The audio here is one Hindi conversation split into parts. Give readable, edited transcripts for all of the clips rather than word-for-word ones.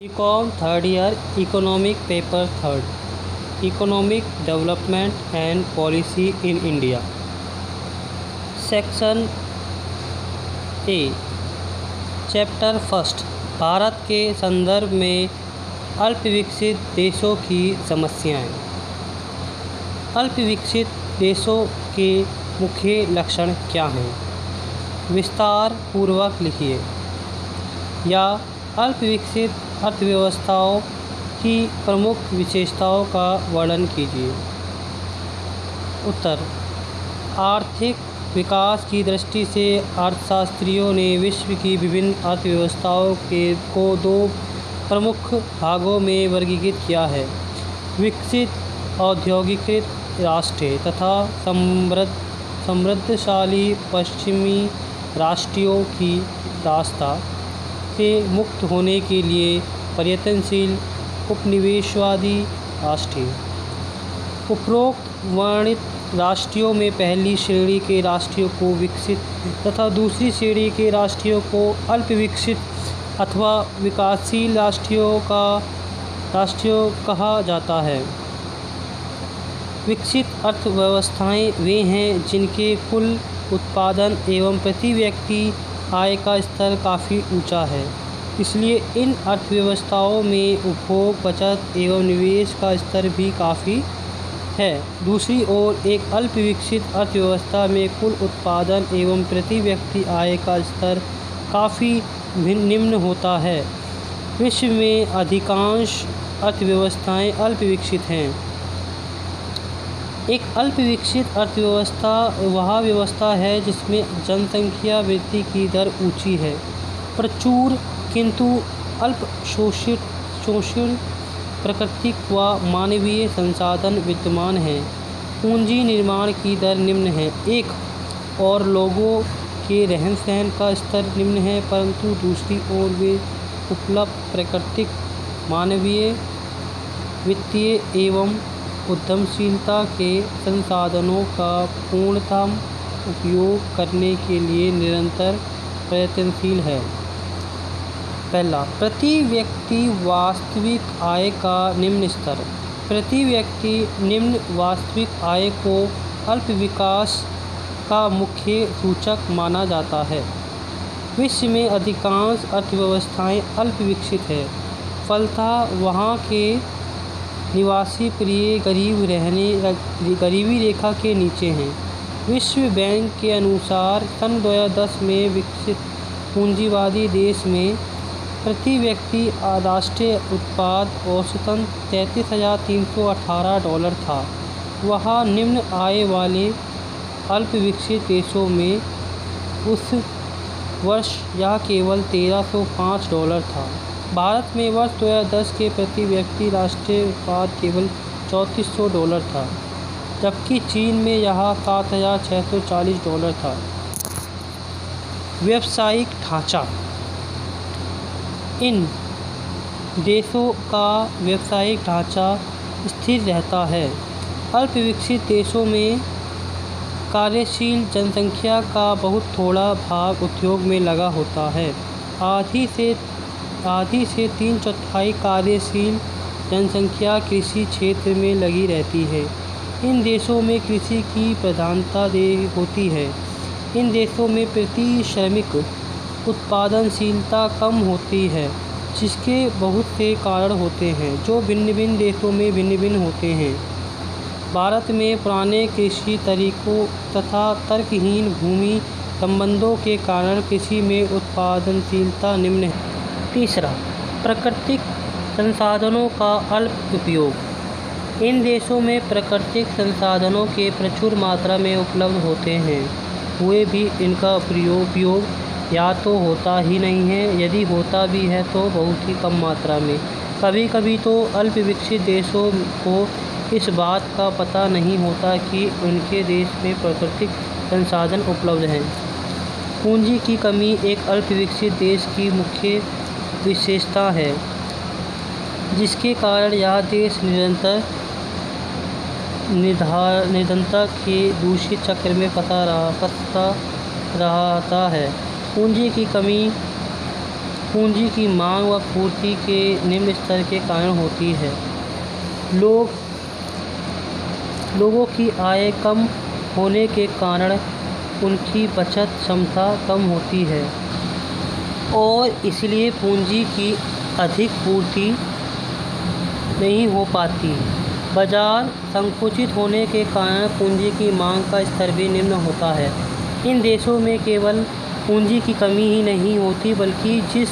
BCom third year economic paper third economic development and policy in India. Section A chapter first Bharat के संदर्भ में अल्पविकसित देशों की समस्याएं। अल्पविकसित देशों के मुख्य लक्षण क्या हैं? विस्तार पूर्वक लिखिए। या अल्पविकसित अर्थव्यवस्थाओं की प्रमुख विशेषताओं का वर्णन कीजिए। उत्तर: आर्थिक विकास की दृष्टि से अर्थशास्त्रियों ने विश्व की विभिन्न अर्थव्यवस्थाओं को दो प्रमुख भागों में वर्गीकृत किया है: विकसित औद्योगिकीकृत राष्ट्र तथा समृद्धशाली पश्चिमी राष्ट्रों की रास्ता से मुक्त होने के लिए प्रयत्नशील उपनिवेशवादी राष्ट्र। उपरोक्त वर्णित राष्ट्रों में पहली श्रेणी के राष्ट्रों को विकसित तथा दूसरी श्रेणी के राष्ट्रों को अल्पविकसित अथवा विकासशील राष्ट्रों कहा जाता है। विकसित अर्थव्यवस्थाएं वे हैं जिनके कुल उत्पादन एवं प्रति व्यक्ति आय का स्तर काफ़ी ऊंचा है, इसलिए इन अर्थव्यवस्थाओं में उपभोग, बचत एवं निवेश का स्तर भी काफ़ी है। दूसरी ओर एक अल्पविकसित अर्थव्यवस्था में कुल उत्पादन एवं प्रति व्यक्ति आय का स्तर काफ़ी निम्न होता है। विश्व में अधिकांश अर्थव्यवस्थाएं अल्पविकसित हैं। एक अल्पविकसित अर्थव्यवस्था वह व्यवस्था है जिसमें जनसंख्या वृद्धि की दर ऊंची है, प्रचुर किंतु अल्प शोषित प्राकृतिक व मानवीय संसाधन विद्यमान हैं। पूंजी निर्माण की दर निम्न है। एक और लोगों के रहन सहन का स्तर निम्न है, परंतु दूसरी ओर वे उपलब्ध प्राकृतिक, मानवीय, वित्तीय एवं उद्यमशीलता के संसाधनों का पूर्णतः उपयोग करने के लिए निरंतर प्रयत्नशील है। पहला, प्रति व्यक्ति वास्तविक आय का निम्न स्तर। प्रति व्यक्ति निम्न वास्तविक आय को अल्प विकास का मुख्य सूचक माना जाता है। विश्व में अधिकांश अर्थव्यवस्थाएं अल्प विकसित है, फलतः वहाँ के निवासी प्रिय गरीबी रेखा के नीचे हैं। विश्व बैंक के अनुसार सन 2010 में विकसित पूंजीवादी देश में प्रति व्यक्ति राष्ट्रीय उत्पाद औसतन $33,318 था। वहाँ निम्न आय वाले अल्प विकसित देशों में उस वर्ष यह केवल $1,305 था। भारत में वर्ष 2010 के प्रति व्यक्ति राष्ट्रीय उत्पाद केवल $3,400 था, जबकि चीन में यह $7,640 था। व्यावसायिक ढांचा। इन देशों का व्यावसायिक ढांचा स्थिर रहता है। अल्प विकसित देशों में कार्यशील जनसंख्या का बहुत थोड़ा भाग उद्योग में लगा होता है। आधी से 3/4 कार्यशील जनसंख्या कृषि क्षेत्र में लगी रहती है। इन देशों में कृषि की प्रधानता होती है। इन देशों में प्रति श्रमिक उत्पादनशीलता कम होती है, जिसके बहुत से कारण होते हैं जो भिन्न भिन्न देशों में भिन्न भिन्न होते हैं। भारत में पुराने कृषि तरीकों तथा तर्कहीन भूमि संबंधों के कारण कृषि में उत्पादनशीलता निम्न है। तीसरा, प्राकृतिक संसाधनों का अल्प उपयोग। इन देशों में प्राकृतिक संसाधनों के प्रचुर मात्रा में उपलब्ध होते हैं, हुए भी इनका उपयोग या तो होता ही नहीं है, यदि होता भी है तो बहुत ही कम मात्रा में। कभी कभी तो अल्प विकसित देशों को इस बात का पता नहीं होता कि उनके देश में प्राकृतिक संसाधन उपलब्ध हैं। पूंजी की कमी एक अल्प विकसित देश की मुख्य विशेषता है, जिसके कारण यह देश निरंतर के दूषित चक्र में फंसा रहता है। पूंजी की कमी पूंजी की मांग व पूर्ति के निम्न स्तर के कारण होती है। लोगों की आय कम होने के कारण उनकी बचत क्षमता कम होती है और इसलिए पूंजी की अधिक पूर्ति नहीं हो पाती। बाजार संकुचित होने के कारण पूंजी की मांग का स्तर भी निम्न होता है। इन देशों में केवल पूंजी की कमी ही नहीं होती बल्कि जिस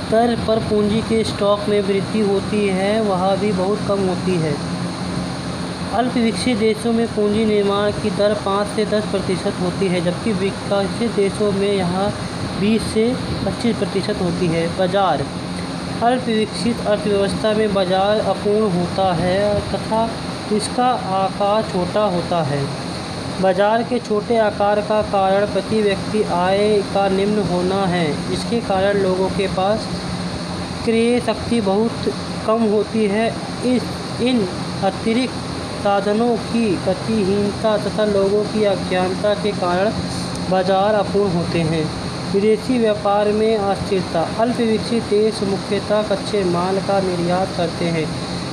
दर पर पूंजी के स्टॉक में वृद्धि होती है वह भी बहुत कम होती है। अल्प विकसित देशों में पूंजी निर्माण की दर 5 से 10% होती है, जबकि विकसित देशों में यह 20 से 25% होती है। बाजार अल्प विकसित अर्थव्यवस्था में बाजार अपूर्ण होता है तथा इसका आकार छोटा होता है। बाजार के छोटे आकार का कारण प्रति व्यक्ति आय का निम्न होना है, जिसके कारण लोगों के पास क्रय शक्ति बहुत कम होती है। इन अतिरिक्त साधनों की गतिहीनता तथा लोगों की अज्ञानता के कारण बाजार अपूर्ण होते हैं। विदेशी व्यापार में अस्थिरता। अल्प विकसित देश मुख्यतः कच्चे माल का निर्यात करते हैं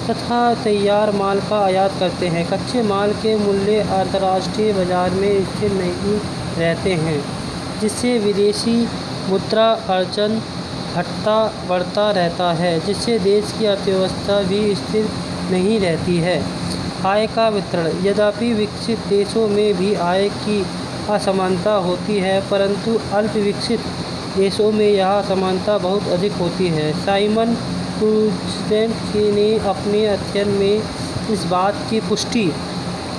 तथा तैयार माल का आयात करते हैं। कच्चे माल के मूल्य अंतर्राष्ट्रीय बाजार में स्थिर नहीं रहते हैं, जिससे विदेशी मुद्रा अर्जन बढ़ता रहता है, जिससे देश की अर्थव्यवस्था भी स्थिर नहीं रहती है। आय का वितरण। यद्यपि विकसित देशों में भी आय की असमानता होती है, परंतु अल्प विकसित देशों में यह असमानता बहुत अधिक होती है। साइमन टूजडेंट ने अपने अध्ययन में इस बात की पुष्टि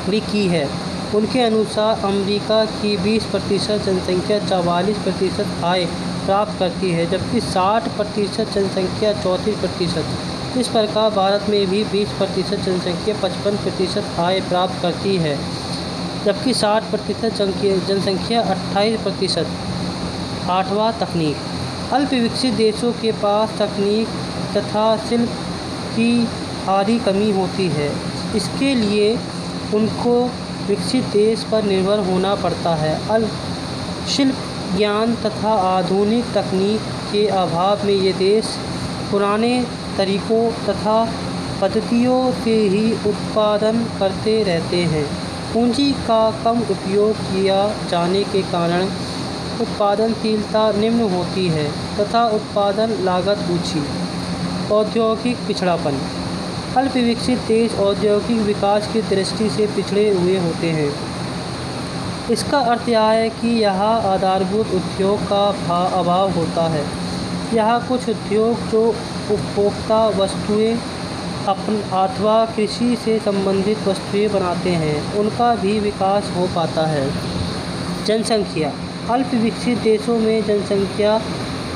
भी की है। उनके अनुसार अमेरिका की 20% जनसंख्या 44% आय प्राप्त करती है, जबकि 60% जनसंख्या 34%। इस प्रकार भारत में भी 20% जनसंख्या 55% आय प्राप्त करती है, जबकि 60% जनसंख्या 28%। 8वां तकनीक। अल्प विकसित देशों के पास तकनीक तथा शिल्प की भारी कमी होती है। इसके लिए उनको विकसित देश पर निर्भर होना पड़ता है। अल्प शिल्प ज्ञान तथा आधुनिक तकनीक के अभाव में ये देश पुराने तरीकों तथा पद्धतियों से ही उत्पादन करते रहते हैं। पूंजी का कम उपयोग किया जाने के कारण उत्पादनशीलता निम्न होती है तथा उत्पादन लागत ऊंची। औद्योगिक पिछड़ापन। अल्प विकसित देश औद्योगिक विकास की दृष्टि से पिछड़े हुए होते हैं। इसका अर्थ यह है कि यहाँ आधारभूत उद्योग का अभाव होता है। यहाँ कुछ उद्योग जो उपभोक्ता वस्तुएं अथवा कृषि से संबंधित वस्तुएं बनाते हैं, उनका भी विकास हो पाता है। जनसंख्या। अल्प विकसित देशों में जनसंख्या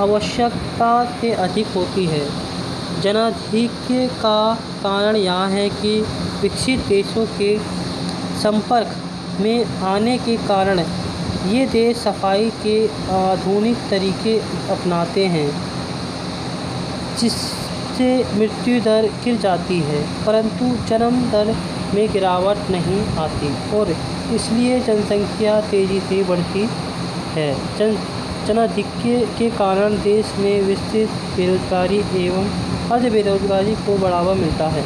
आवश्यकता से अधिक होती है। जनाधिक्य का कारण यह है कि विकसित देशों के संपर्क में आने के कारण ये देश सफाई के आधुनिक तरीके अपनाते हैं, जिससे मृत्यु दर गिर जाती है, परंतु जन्म दर में गिरावट नहीं आती और इसलिए जनसंख्या तेज़ी से बढ़ती है। जनाधिक्य के कारण देश में विस्तृत बेरोजगारी एवं अर्ध बेरोजगारी को बढ़ावा मिलता है।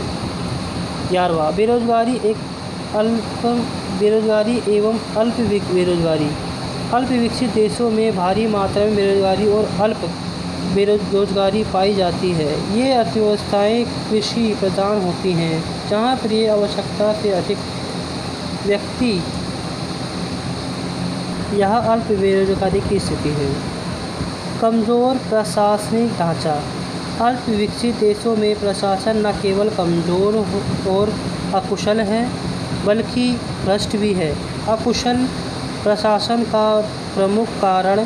11वां बेरोजगारी एवं अल्प बेरोजगारी। अल्प विकसित देशों में भारी मात्रा में बेरोजगारी और अल्प बेरोजगारी पाई जाती है। ये अर्थव्यवस्थाएं कृषि प्रधान होती हैं, जहाँ पर ये आवश्यकता से अधिक व्यक्ति यहाँ अल्प बेरोजगारी की स्थिति है। कमज़ोर प्रशासनिक ढांचा। अल्प विकसित देशों में प्रशासन न केवल कमज़ोर और अकुशल है, बल्कि भ्रष्ट भी है। अकुशल प्रशासन का प्रमुख कारण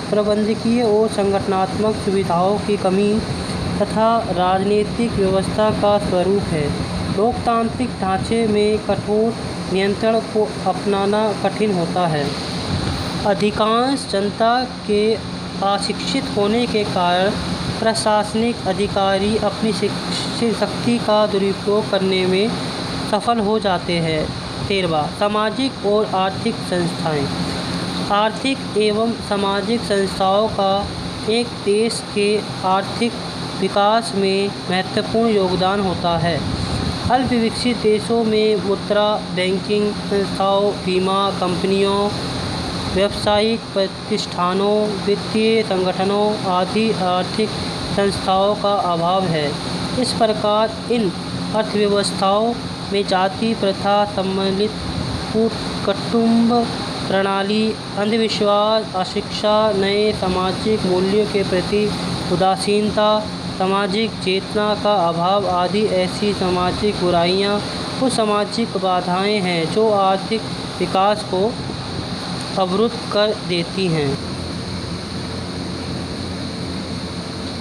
प्रबंधकीय और संगठनात्मक सुविधाओं की कमी तथा राजनीतिक व्यवस्था का स्वरूप है। लोकतांत्रिक ढांचे में कठोर नियंत्रण को अपनाना कठिन होता है। अधिकांश जनता के अशिक्षित होने के कारण प्रशासनिक अधिकारी अपनी शक्ति का दुरुपयोग करने में सफल हो जाते हैं। 13वां सामाजिक और आर्थिक संस्थाएं। आर्थिक एवं सामाजिक संस्थाओं का एक देश के आर्थिक विकास में महत्वपूर्ण योगदान होता है। अल्प विकसित देशों में मुद्रा, बैंकिंग संस्थाओं, बीमा कंपनियों, व्यावसायिक प्रतिष्ठानों, वित्तीय संगठनों आदि आर्थिक संस्थाओं का अभाव है। इस प्रकार इन अर्थव्यवस्थाओं में जाति प्रथा, सम्मिलित कुटुंब प्रणाली, अंधविश्वास, अशिक्षा, नए सामाजिक मूल्यों के प्रति उदासीनता, सामाजिक चेतना का अभाव आदि ऐसी सामाजिक बुराइयां और सामाजिक बाधाएं हैं जो आर्थिक विकास को अवरुद्ध कर देती हैं।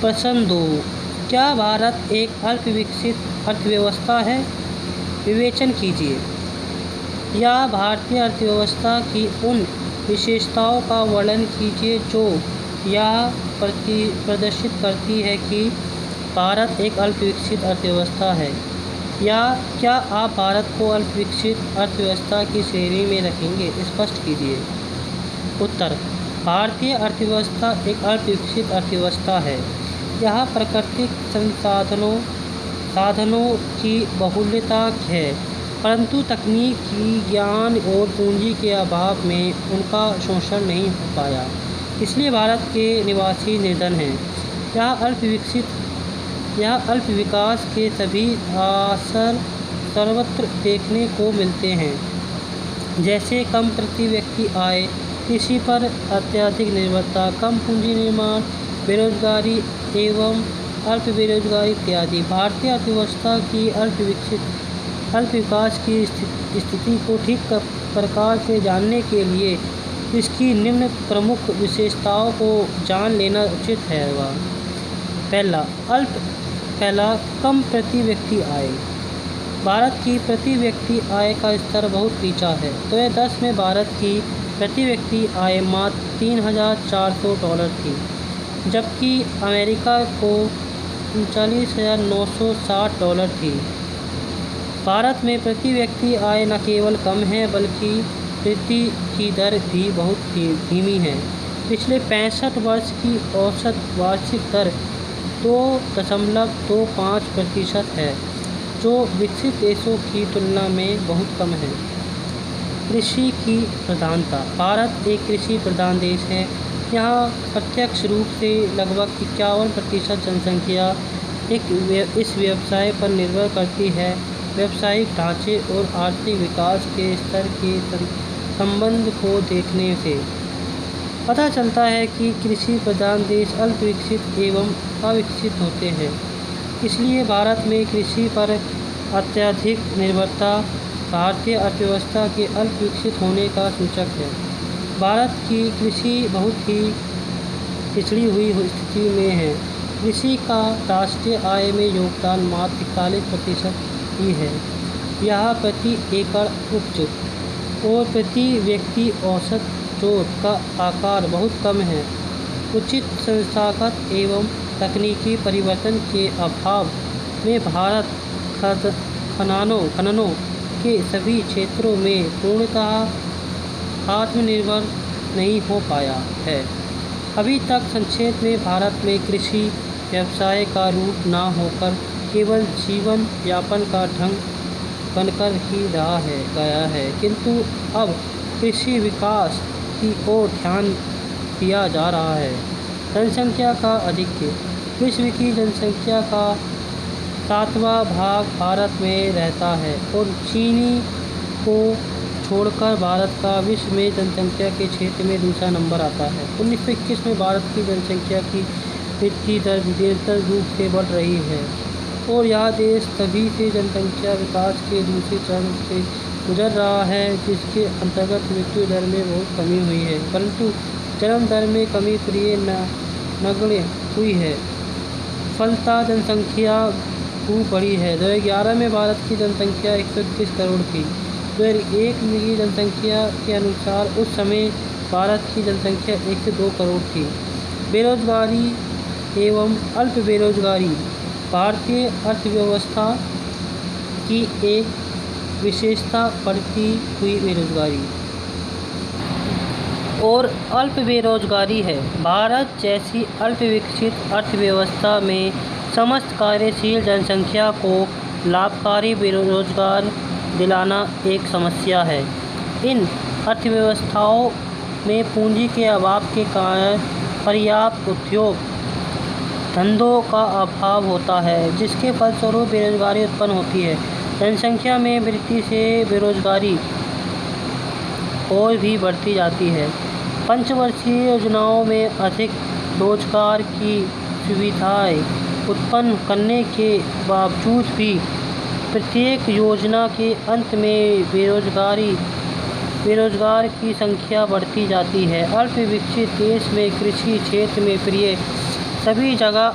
प्रश्न 2, क्या भारत एक अल्प विकसित अर्थव्यवस्था है? विवेचन कीजिए। या भारतीय अर्थव्यवस्था की उन विशेषताओं का वर्णन कीजिए जो यह प्रदर्शित करती है कि भारत एक अल्प विकसित अर्थव्यवस्था है। या क्या आप भारत को अल्प विकसित अर्थव्यवस्था की श्रेणी में रखेंगे? स्पष्ट कीजिए। उत्तर: भारतीय अर्थव्यवस्था एक अल्प विकसित अर्थव्यवस्था है। यह प्राकृतिक साधनों की बहुलता है, परंतु तकनीकी ज्ञान और पूंजी के अभाव में उनका शोषण नहीं हो पाया। इसलिए भारत के निवासी निर्धन हैं। यह अल्प विकास के सभी असर सर्वत्र देखने को मिलते हैं, जैसे कम प्रति व्यक्ति आय, कृषि पर अत्यधिक निर्भरता, कम पूंजी निर्माण, बेरोजगारी एवं अल्प बेरोजगारी इत्यादि। भारतीय अर्थव्यवस्था की अल्प विकास की स्थिति को ठीक प्रकार से जानने के लिए इसकी निम्न प्रमुख विशेषताओं को जान लेना उचित है। पहला कम प्रति व्यक्ति आय। भारत की प्रति व्यक्ति आय का स्तर बहुत नीचा है। 2010 में भारत की प्रति व्यक्ति आय मात्र $3,400 थी, जबकि अमेरिका को $39,960 थी। भारत में प्रति व्यक्ति आय न केवल कम है बल्कि वृद्धि की दर भी बहुत धीमी है। पिछले 65 वर्ष की औसत वार्षिक दर 2.25% है, जो विकसित देशों की तुलना में बहुत कम है। कृषि की प्रधानता। भारत एक कृषि प्रधान देश है। यहाँ प्रत्यक्ष रूप से लगभग 51% जनसंख्या इस व्यवसाय पर निर्भर करती है। व्यावसायिक ढांचे और आर्थिक विकास के स्तर के संबंध को देखने से पता चलता है कि कृषि प्रधान देश अल्प विकसित एवं अविकसित होते हैं। इसलिए भारत में कृषि पर अत्यधिक निर्भरता भारतीय अर्थव्यवस्था के अल्प विकसित होने का सूचक है। भारत की कृषि बहुत ही पिछड़ी हुई स्थिति में है। कृषि का राष्ट्रीय आय में योगदान मात्र 41% ही है। यह प्रति एकड़ उपज और प्रति व्यक्ति औसत जोत का आकार बहुत कम है। उचित संस्थागत एवं तकनीकी परिवर्तन के अभाव में भारत खननों के सभी क्षेत्रों में पूर्णतः आत्मनिर्भर नहीं हो पाया है। अभी तक संक्षेप में भारत में कृषि व्यवसाय का रूप न होकर केवल जीवन यापन का ढंग बनकर ही रहा गया है, किंतु अब कृषि विकास की ओर ध्यान दिया जा रहा है। जनसंख्या का आधिक्य। विश्व की जनसंख्या का 7वां भाग भारत में रहता है और चीनी को छोड़कर भारत का विश्व में जनसंख्या के क्षेत्र में दूसरा नंबर आता है। 1921 में भारत की जनसंख्या की वृद्धि दर निरंतर रूप से बढ़ रही है और यह देश तभी से जनसंख्या विकास के दूसरे चरण से गुजर रहा है, जिसके अंतर्गत मृत्यु दर में बहुत कमी हुई है, परंतु जन्म दर में कमी प्रिय नगण्य हुई है। फलतः जनसंख्या खूब बढ़ी है। 2011 में भारत की जनसंख्या 121 करोड़ थी। 2001 में की जनसंख्या के अनुसार उस समय भारत की जनसंख्या 1 से 2 करोड़ थी। बेरोजगारी एवं अल्प बेरोजगारी। भारतीय अर्थव्यवस्था की एक विशेषता बढ़ती हुई बेरोजगारी। और अल्प बेरोजगारी है। भारत जैसी अल्पविकसित अर्थव्यवस्था में समस्त कार्यशील जनसंख्या को लाभकारी बेरोजगार दिलाना एक समस्या है। इन अर्थव्यवस्थाओं में पूंजी के अभाव के कारण पर्याप्त उद्योग धंधों का अभाव होता है, जिसके फलस्वरूप बेरोजगारी उत्पन्न होती है। जनसंख्या में वृद्धि से बेरोजगारी और भी बढ़ती जाती है। पंचवर्षीय योजनाओं में अधिक रोजगार की सुविधाएं उत्पन्न करने के बावजूद भी प्रत्येक योजना के अंत में बेरोजगार की संख्या बढ़ती जाती है। अल्पविकसित देश में कृषि क्षेत्र में प्रिय सभी जगह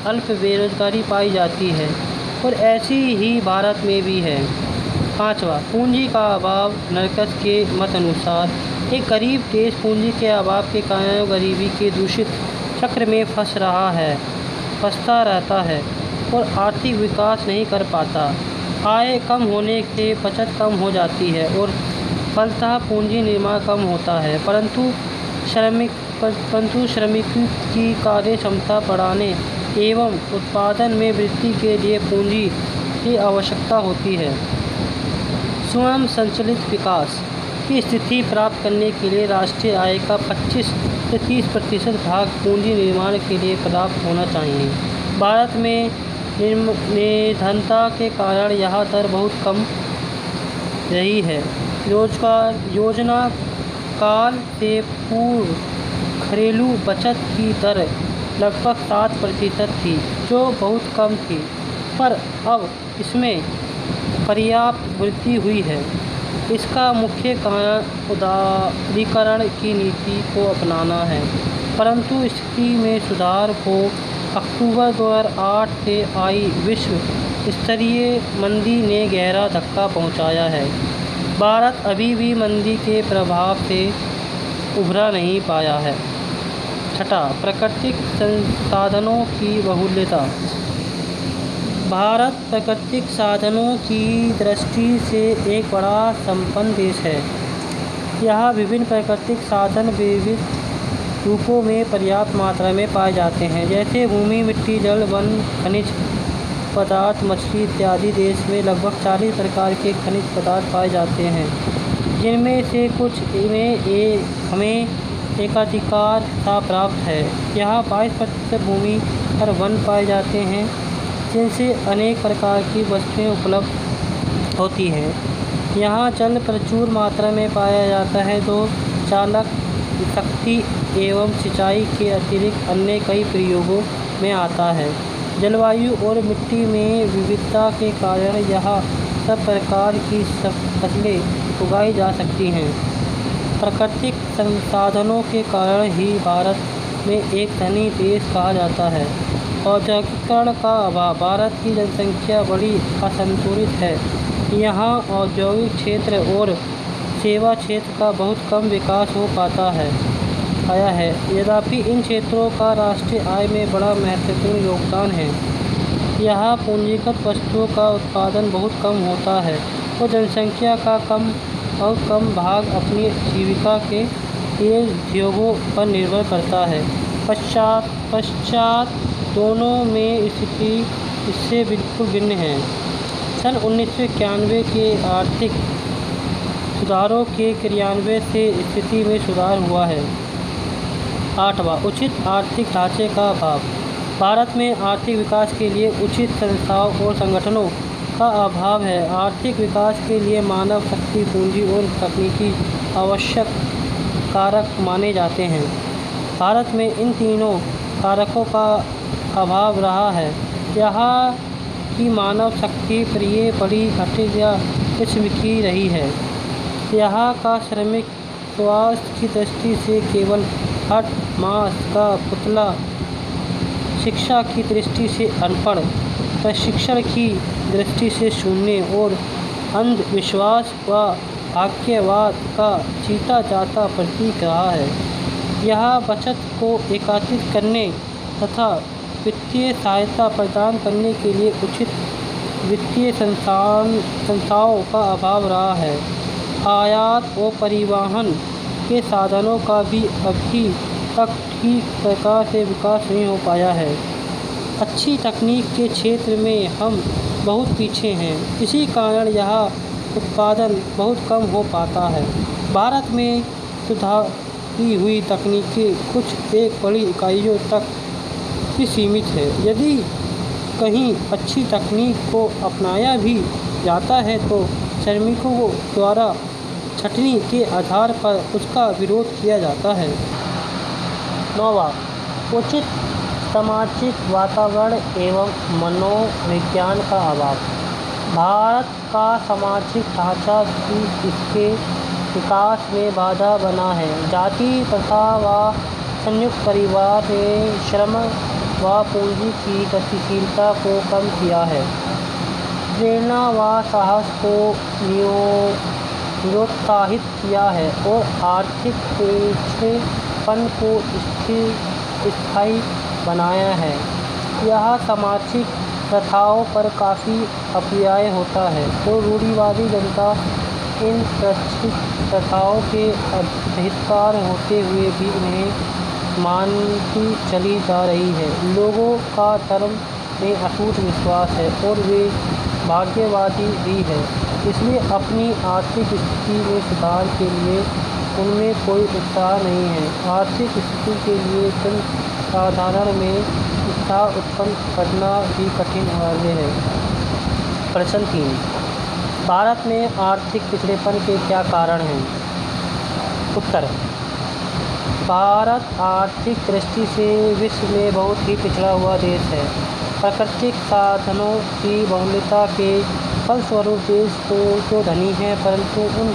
अल्प बेरोजगारी पाई जाती है और ऐसी ही भारत में भी है। 5वां, पूंजी का अभाव। नरकस के मत अनुसार एक गरीब देश पूंजी के अभाव के कारण गरीबी के दूषित चक्र में फंसता रहता है और आर्थिक विकास नहीं कर पाता। आय कम होने से बचत कम हो जाती है और फलतः पूंजी निर्माण कम होता है। परंतु श्रमिकों की कार्य क्षमता बढ़ाने एवं उत्पादन में वृद्धि के लिए पूंजी की आवश्यकता होती है। स्वयं संचालित विकास की स्थिति प्राप्त करने के लिए राष्ट्रीय आय का 25 से 30% भाग पूंजी निर्माण के लिए पर्याप्त होना चाहिए। भारत में निर्धनता के कारण यह दर बहुत कम रही है। रोजगार योजना काल से पूर्व घरेलू बचत की दर लगभग 7% थी, जो बहुत कम थी, पर अब इसमें पर्याप्त वृद्धि हुई है। इसका मुख्य कारण उदारीकरण की नीति को अपनाना है, परंतु स्थिति में सुधार को अक्टूबर 2008 से आई विश्व स्तरीय मंदी ने गहरा धक्का पहुंचाया है। भारत अभी भी मंदी के प्रभाव से उभरा नहीं पाया है। 6, प्राकृतिक संसाधनों की बहुल्यता। भारत प्राकृतिक साधनों की दृष्टि से एक बड़ा संपन्न देश है। यहाँ विभिन्न प्राकृतिक साधन विविध रूपों में पर्याप्त मात्रा में पाए जाते हैं, जैसे भूमि, मिट्टी, जल, वन, खनिज पदार्थ, मछली इत्यादि। देश में लगभग 40 प्रकार के खनिज पदार्थ पाए जाते हैं, जिनमें से कुछ हमें एकाधिकार सा प्राप्त है। यहाँ 22% भूमि पर वन पाए जाते हैं, जिनसे अनेक प्रकार की वस्तुएं उपलब्ध होती हैं। यहाँ जल प्रचुर मात्रा में पाया जाता है, जो चालक शक्ति एवं सिंचाई के अतिरिक्त अन्य कई प्रयोगों में आता है। जलवायु और मिट्टी में विविधता के कारण यहाँ सब प्रकार की फसलें उगाई जा सकती हैं। प्राकृतिक संसाधनों के कारण ही भारत में एक धनी देश कहा जाता है। औद्योगिकरण का अभाव। भारत की जनसंख्या बड़ी असंतुलित है। यहाँ औद्योगिक क्षेत्र और सेवा क्षेत्र का बहुत कम विकास हो आया है। यद्यपि इन क्षेत्रों का राष्ट्रीय आय में बड़ा महत्वपूर्ण योगदान है। यहाँ पूंजीगत वस्तुओं का उत्पादन बहुत कम होता है और जनसंख्या का बहुत कम भाग अपनी जीविका के लिए उद्योगों पर निर्भर करता है। पश्चात दोनों में स्थिति इससे बिल्कुल भिन्न है। सन 1991 के आर्थिक सुधारों के क्रियान्वयन से स्थिति में सुधार हुआ है। 8वां, उचित आर्थिक ढांचे का अभाव। भारत में आर्थिक विकास के लिए उचित संस्थाओं और संगठनों का अभाव है। आर्थिक विकास के लिए मानव शक्ति, पूंजी और तकनीकी आवश्यक कारक माने जाते हैं। भारत में इन तीनों कारकों का अभाव रहा है। यहाँ की मानव शक्ति प्रिय बड़ी घटिया किस्म की रही है। यहाँ का श्रमिक स्वास्थ्य की दृष्टि से केवल हट मांस का पुतला, शिक्षा की दृष्टि से अनपढ़, प्रशिक्षण की दृष्टि से शून्य और अंधविश्वास व भाग्यवाद का जीता जाता प्रतीक रहा है। यह बचत को एकत्रित करने तथा वित्तीय सहायता प्रदान करने के लिए उचित वित्तीय संस्थाओं का अभाव रहा है। आयात और परिवहन के साधनों का भी अभी तक ठीक प्रकार से विकास नहीं हो पाया है। अच्छी तकनीक के क्षेत्र में हम बहुत पीछे हैं। इसी कारण यहाँ उत्पादन बहुत कम हो पाता है। भारत में सुधारी हुई तकनीकें कुछ एक बड़ी इकाइयों तक ही सीमित है। यदि कहीं अच्छी तकनीक को अपनाया भी जाता है तो श्रमिकों द्वारा छँटनी के आधार पर उसका विरोध किया जाता है। 9वां, उचित सामाजिक वातावरण एवं मनोविज्ञान का अभाव। भारत का सामाजिक ढांचा भी इसके विकास में बाधा बना है। जाति प्रथा व संयुक्त परिवार ने श्रम व पूंजी की गतिशीलता को कम किया है। प्रेरणा व साहस को निरुत्साहित किया है और आर्थिक पिछड़ेपन को स्थायी बनाया है। यह सामाजिक प्रथाओं पर काफ़ी अपव्यय होता है और रूढ़िवादी जनता इन प्रथाओं के अधिकार होते हुए भी उन्हें मानती चली जा रही है। लोगों का धर्म में अटूट विश्वास है और वे भाग्यवादी भी है, इसलिए अपनी आर्थिक स्थिति में सुधार के लिए उनमें कोई उत्साह नहीं है। आर्थिक स्थिति के लिए जन साधारण में उत्साह उत्पन्न करना भी कठिन कार्य है। प्रश्न 3, भारत में आर्थिक पिछड़ेपन के क्या कारण हैं? उत्तर, भारत आर्थिक दृष्टि से विश्व में बहुत ही पिछड़ा हुआ देश है। प्राकृतिक साधनों की बहुलता के फलस्वरूप देश तो धनी है, परंतु उन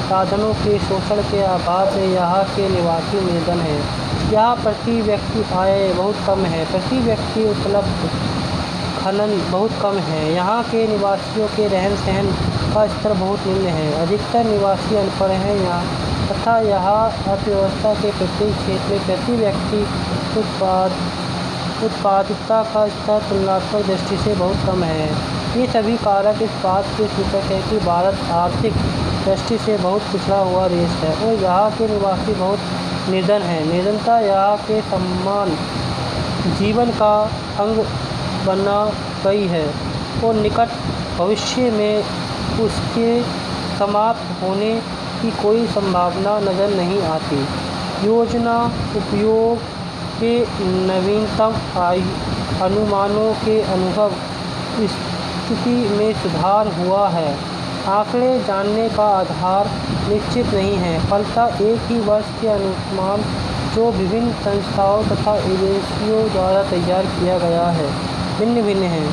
साधनों के शोषण के अभाव से यहाँ के निवासी निर्धन हैं। यहाँ प्रति व्यक्ति आय बहुत कम है, प्रति व्यक्ति उपलब्ध खनन बहुत कम है। यहाँ के निवासियों के रहन सहन का स्तर बहुत निम्न है। अधिकतर निवासी अनपढ़ हैं तथा यहाँ अर्थव्यवस्था के प्रत्येक क्षेत्र में प्रति व्यक्ति उत्पादकता का स्तर तुलनात्मक दृष्टि से बहुत कम है। ये सभी कारक इस बात के सूचक है कि भारत आर्थिक दृष्टि से बहुत पिछड़ा हुआ देश है और यहाँ के निवासी बहुत निर्धन हैं। निर्धनता यहाँ के समान जीवन का अंग बना गई है और निकट भविष्य में उसके समाप्त होने की कोई संभावना नज़र नहीं आती। योजना उपयोग के नवीनतम अनुमानों के अनुभव स्थिति में सुधार हुआ है। आंकड़े जानने का आधार निश्चित नहीं है, फलतः एक ही वर्ष के अनुमान जो विभिन्न संस्थाओं तथा एजेंसियों द्वारा तैयार किया गया है भिन्न भिन्न हैं।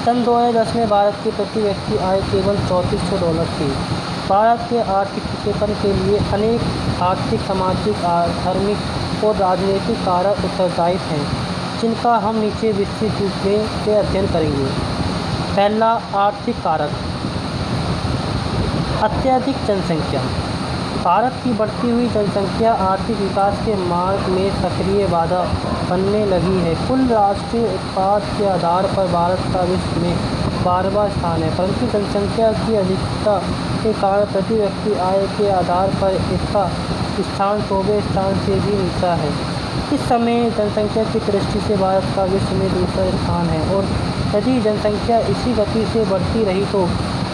सन 2010 में भारत की प्रति व्यक्ति आय केवल $3400 थी। भारत के आर्थिक पिछड़ेपन के लिए अनेक आर्थिक, सामाजिक, धार्मिक और राजनीतिक कारक उत्तरदायी हैं, जिनका हम नीचे विस्तृत रूप से अध्ययन करेंगे। पहला, आर्थिक कारक। अत्यधिक जनसंख्या। भारत की बढ़ती हुई जनसंख्या आर्थिक विकास के मार्ग में सक्रिय बाधा बनने लगी है। कुल राष्ट्रीय उत्पाद के आधार पर भारत का विश्व में 12वां स्थान है, परंतु जनसंख्या की अधिकता के कारण प्रति व्यक्ति आय के आधार पर इसका स्थान 100वें स्थान से भी नीचा है। इस समय जनसंख्या की दृष्टि से भारत का विश्व में दूसरा स्थान है और यदि जनसंख्या इसी गति से बढ़ती रही तो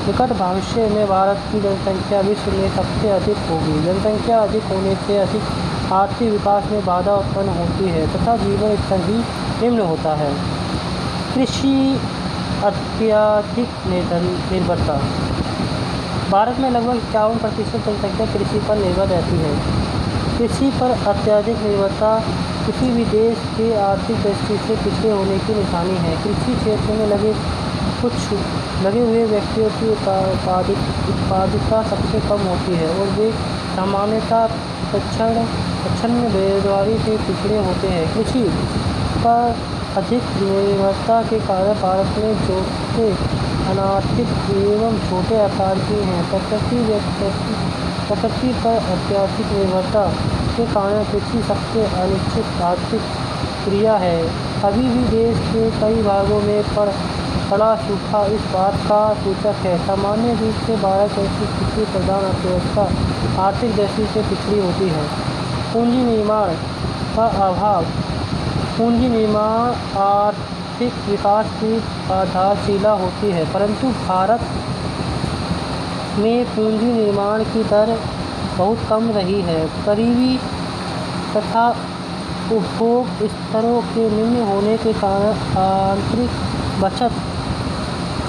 निकट भविष्य में भारत की जनसंख्या विश्व में सबसे अधिक होगी। जनसंख्या अधिक होने से अधिक आर्थिक विकास में बाधा उत्पन्न होती है तथा जीवन स्तर भी निम्न होता है। कृषि अत्यधिक निर्भरता। भारत में लगभग 51% जनसंख्या कृषि पर निर्भर रहती है। कृषि पर अत्यधिक निर्भरता किसी भी देश के आर्थिक दृष्टि से पिछड़े होने की निशानी है। कृषि क्षेत्र में लगे हुए व्यक्तियों की उत्पादकता सबसे कम होती है और वे सामान्यतः प्रच्छन्न बेरोजगारी से पिछड़े होते हैं। कृषि पर अधिक निर्भरता के कारण भारत में छोटे, अनार्थिक एवं छोटे आकार की हैं। प्रकृति पर अत्यधिक निर्भरता के कारण कृषि सबसे अनिश्चित आर्थिक क्रिया है। अभी भी देश के कई भागों में बड़ा सूखा इस बात का सूचक है। सामान्य रूप से भारत जैसी कृषि प्रधान अर्थव्यवस्था आर्थिक दृष्टि से पिछड़ी होती है। पूंजी निर्माण का अभाव। पूंजी निर्माण आर्थिक विकास की आधारशिला होती है, परंतु भारत में पूंजी निर्माण की दर बहुत कम रही है। गरीबी तथा उपभोग स्तरों के निम्न होने के कारण आंतरिक बचत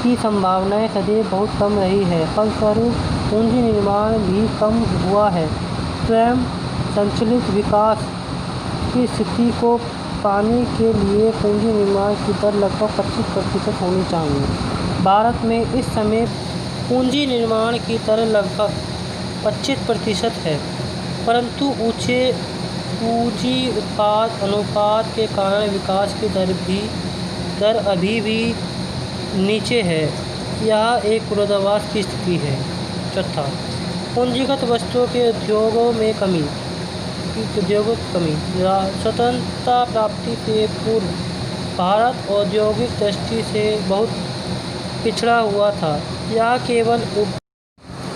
की संभावनाएं सदैव बहुत कम रही है। फलस्वरूप पूंजी निर्माण भी कम हुआ है। स्वयं संचालित विकास की स्थिति को पाने के लिए पूंजी निर्माण की दर लगभग 25% होनी चाहिए। भारत में इस समय पूंजी निर्माण की दर लगभग 25% है, परंतु ऊंचे पूंजी उत्पाद अनुपात के कारण विकास की दर अभी भी नीचे है। यह एक विरोधाभास की स्थिति है। चौथा, पूंजीगत वस्तुओं के उद्योगों में कमी। स्वतंत्रता प्राप्ति से पूर्व भारत औद्योगिक दृष्टि से बहुत पिछड़ा हुआ था। यह केवल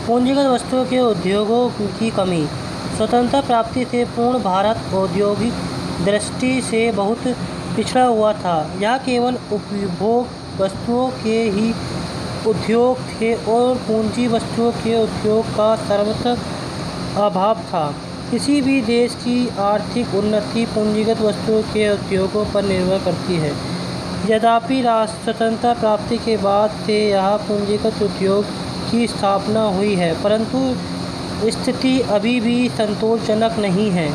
पूंजीगत वस्तुओं के उद्योगों की कमी। स्वतंत्रता प्राप्ति से पूर्व भारत औद्योगिक दृष्टि से बहुत पिछड़ा हुआ था। यह केवल उपभोग वस्तुओं के ही उद्योग थे और पूंजी वस्तुओं के उद्योग का सर्वत्र अभाव था। किसी भी देश की आर्थिक उन्नति पूंजीगत वस्तुओं के उद्योगों पर निर्भर करती है। यद्यपि स्वतंत्रता प्राप्ति के बाद से यह पूंजीगत उद्योग की स्थापना हुई है, परंतु स्थिति अभी भी संतोषजनक नहीं है।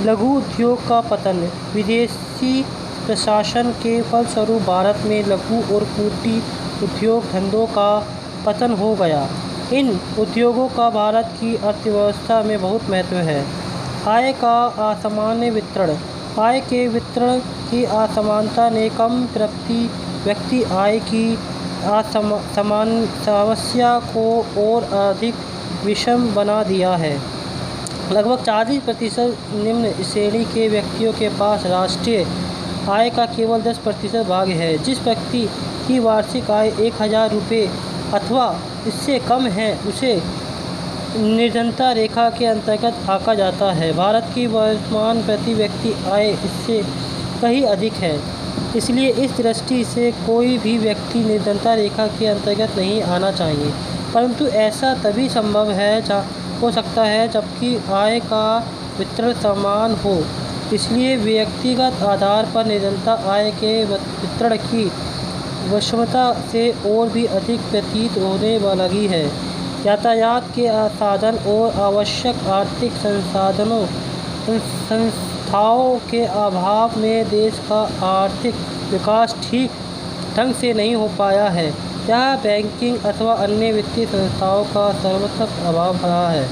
लघु उद्योग का पतन। विदेशी प्रशासन के फलस्वरूप भारत में लघु और कुटीर उद्योग धंधों का पतन हो गया। इन उद्योगों का भारत की अर्थव्यवस्था में बहुत महत्व है। आय का असामान्य वितरण। आय के वितरण की असमानता ने कम प्रति व्यक्ति आय की समस्या को और अधिक विषम बना दिया है। लगभग 40% निम्न श्रेणी के व्यक्तियों के पास राष्ट्रीय आय का केवल 10% भाग है। जिस व्यक्ति की वार्षिक आय 1000 रुपये अथवा इससे कम है, उसे निर्धनता रेखा के अंतर्गत आंका जाता है। भारत की वर्तमान प्रति व्यक्ति आय इससे कहीं अधिक है। इसलिए इस दृष्टि से कोई भी व्यक्ति निर्धनता रेखा के अंतर्गत नहीं आना चाहिए, परंतु ऐसा तभी संभव हो सकता है जबकि आय का वितरण समान हो। इसलिए व्यक्तिगत आधार पर निर्धनता आय के वितरण की विषमता से और भी अधिक प्रतीत होने लगी है। यातायात के साधन और आवश्यक आर्थिक संस्थाओं के अभाव में देश का आर्थिक विकास ठीक ढंग से नहीं हो पाया है। यह बैंकिंग अथवा अन्य वित्तीय संस्थाओं का सर्वत्र अभाव रहा है।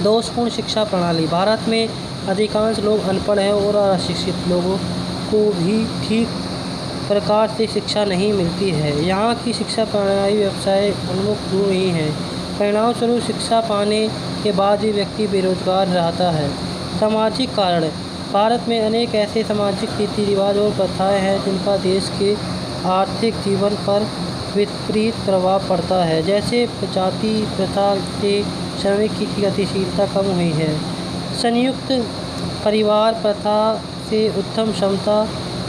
दोषपूर्ण शिक्षा प्रणाली। भारत में अधिकांश लोग अनपढ़ हैं और अशिक्षित लोगों को भी ठीक प्रकार से शिक्षा नहीं मिलती है। यहाँ की शिक्षा प्रणाली व्यवसाय उन्मुख दूर ही है। परिणामस्वरूप शिक्षा पाने के बाद भी व्यक्ति बेरोजगार रहता है। सामाजिक कारण। भारत में अनेक ऐसे सामाजिक रीति रिवाज और प्रथाएं हैं जिनका देश के आर्थिक जीवन पर विपरीत प्रभाव पड़ता है। जैसे जाति प्रथा से श्रमिक की गतिशीलता कम हुई है। संयुक्त परिवार प्रथा से उत्तम क्षमता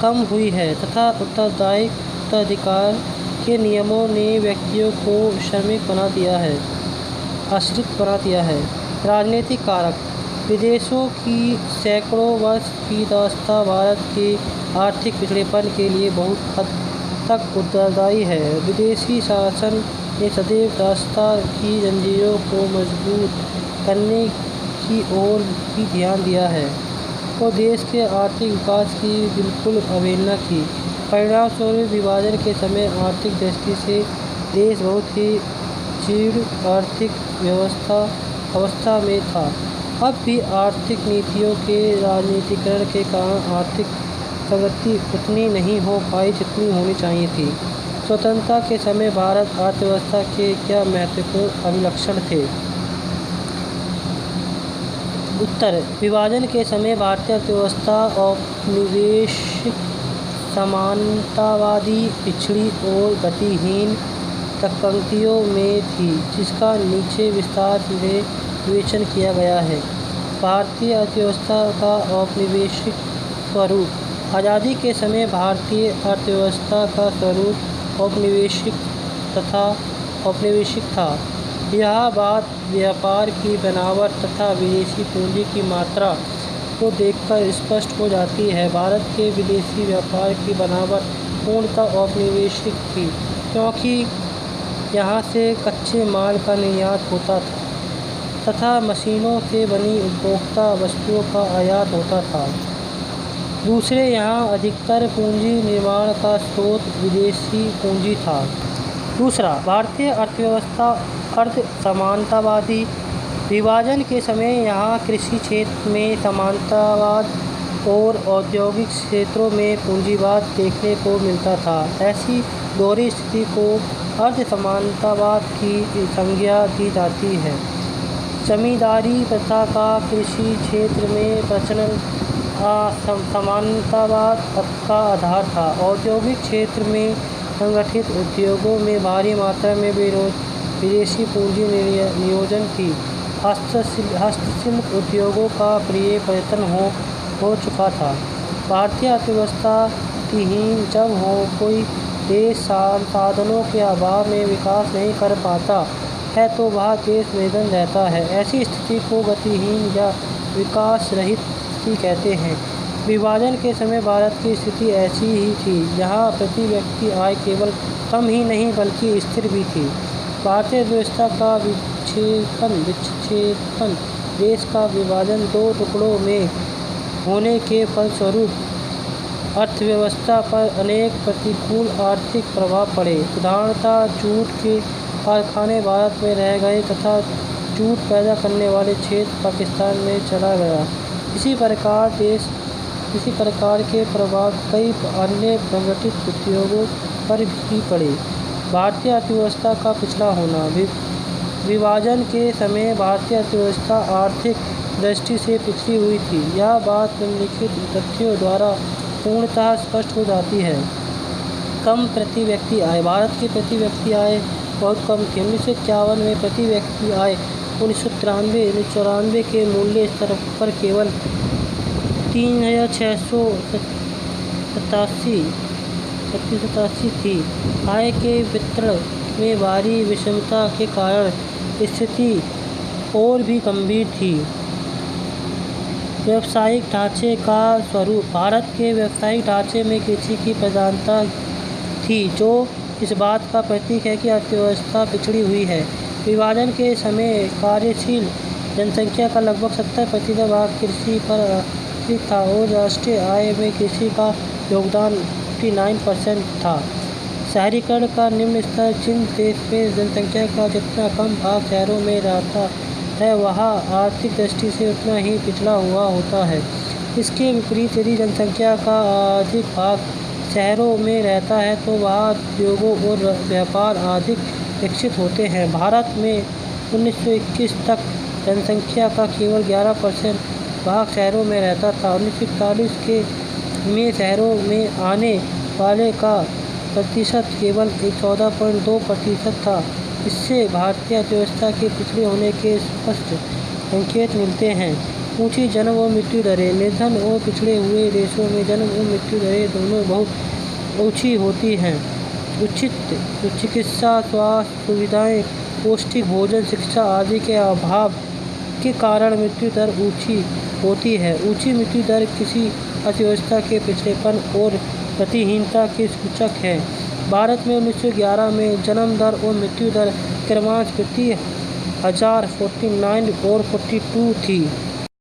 कम हुई है तथा उत्तराधिकार के नियमों ने व्यक्तियों को श्रमिक बना दिया है, आश्रित बना दिया है। राजनीतिक कारक। विदेशों की सैकड़ों वर्ष की दास्तां भारत के आर्थिक पिछड़ेपन के लिए बहुत हद तक उत्तरदायी है। विदेशी शासन ने सदैव दास्तां की जंजीरों को मजबूत करने की ओर भी ध्यान दिया है और देश के आर्थिक विकास की बिल्कुल अवहेलना की। परिणामस्वरूप विभाजन के समय आर्थिक दृष्टि से देश बहुत ही जीर्ण आर्थिक अवस्था में था। अब भी आर्थिक नीतियों के राजनीतिकरण के कारण आर्थिक प्रगति उतनी नहीं हो पाई जितनी होनी चाहिए थी। स्वतंत्रता के समय भारत अर्थव्यवस्था के क्या महत्वपूर्ण अभिलक्षण थे? उत्तर। विभाजन के समय भारतीय अर्थव्यवस्था औपनिवेशिक समानतावादी, पिछड़ी और गतिहीन तक पंक्तियों में थी, जिसका नीचे विस्तार से विवेचन किया गया है। भारतीय अर्थव्यवस्था का औपनिवेशिक स्वरूप। आज़ादी के समय भारतीय अर्थव्यवस्था का स्वरूप औपनिवेशिक था। यह बात व्यापार की बनावट तथा विदेशी पूंजी की मात्रा को देखकर स्पष्ट हो जाती है। भारत के विदेशी व्यापार की बनावट पूर्णतः औपनिवेशिक थी, क्योंकि यहाँ से कच्चे माल का निर्यात होता था तथा मशीनों से बनी उपभोक्ता वस्तुओं का आयात होता था। दूसरे, यहाँ अधिकतर पूंजी निर्माण का स्रोत विदेशी पूंजी था। दूसरा, भारतीय अर्थव्यवस्था अर्ध समानतावादी। विभाजन के समय यहाँ कृषि क्षेत्र में समानतावाद और औद्योगिक क्षेत्रों में पूंजीवाद देखने को मिलता था। ऐसी दोहरी स्थिति को अर्ध समानतावाद की संज्ञा दी जाती है। जमींदारी प्रथा का कृषि क्षेत्र में प्रचलन समानतावाद का आधार था। औद्योगिक क्षेत्र में संगठित उद्योगों में भारी मात्रा में विदेशी पूंजी नियोजन थी। हस्तशिल्प उद्योगों का प्रिय पर्यटन हो चुका था। भारतीय अर्थव्यवस्था हीन जब कोई देश साधनों के अभाव में विकास नहीं कर पाता है तो वह देश निर्धन रहता है। ऐसी स्थिति को गतिहीन या विकास रहित स्थिति कहते हैं। विभाजन के समय भारत की स्थिति ऐसी ही थी, जहाँ प्रति व्यक्ति आय केवल कम ही नहीं बल्कि स्थिर भी थी। भारतीय अर्थव्यवस्था का विच्छेदन देश का विभाजन दो टुकड़ों में होने के फलस्वरूप अर्थव्यवस्था पर अनेक प्रतिकूल आर्थिक प्रभाव पड़े। उदाहरणतः जूट के कारखाने भारत में रह गए तथा जूट पैदा करने वाले क्षेत्र पाकिस्तान में चला गया। इसी प्रकार के प्रभाव कई अन्य संगठित उद्योगों पर भी पड़े। भारतीय अर्थव्यवस्था का पिछड़ा होना। विभाजन के समय भारतीय अर्थव्यवस्था आर्थिक दृष्टि से पिछड़ी हुई थी। यह बात निम्नलिखित तथ्यों द्वारा पूर्णतः स्पष्ट हो जाती है। कम प्रति व्यक्ति आय। भारत की प्रति व्यक्ति आय बहुत कम थी। 1951 में प्रति व्यक्ति आय 1993-1994 के मूल्य स्तर पर केवल 3,687 थी। आय के वितरण में भारी विषमता के कारण स्थिति और भी गंभीर थी। व्यावसायिक ढांचे का स्वरूप। भारत के व्यावसायिक ढांचे में कृषि की प्रधानता थी, जो इस बात का प्रतीक है कि अर्थव्यवस्था पिछड़ी हुई है। विभाजन के समय कार्यशील जनसंख्या का लगभग 70% भाग कृषि पर आधारित था और राष्ट्रीय आय में कृषि का योगदान 59% था। शहरीकरण का निम्न स्तर। जिन देश में जनसंख्या का जितना कम भाग शहरों में रहता है, वह आर्थिक दृष्टि से उतना ही पिछड़ा हुआ होता है। इसके विपरीत यदि जनसंख्या का अधिक भाग शहरों में रहता है तो वहाँ उद्योगों और व्यापार अधिक विकसित होते हैं। भारत में 1921 तक जनसंख्या का केवल 11% भाग शहरों में रहता था। 1941 में शहरों में आने वाले का प्रतिशत केवल 14.2% था। इससे भारतीय अर्थव्यवस्था के पिछड़े होने के स्पष्ट संकेत मिलते हैं। ऊंची जन्म और मृत्यु दरें। निर्धन और पिछड़े हुए देशों में जन्म और मृत्यु दरें दोनों बहुत ऊंची होती हैं। उचित चिकित्सा, स्वास्थ्य सुविधाएं, पौष्टिक भोजन, शिक्षा आदि के अभाव के कारण मृत्यु दर ऊंची होती है। ऊंची मृत्यु दर किसी अर्थव्यवस्था के पिछड़ेपन और गतिहीनता के सूचक है। भारत में 1911 में जन्म दर और मृत्यु दर क्रमशः प्रति 1000 49 और 42 थी।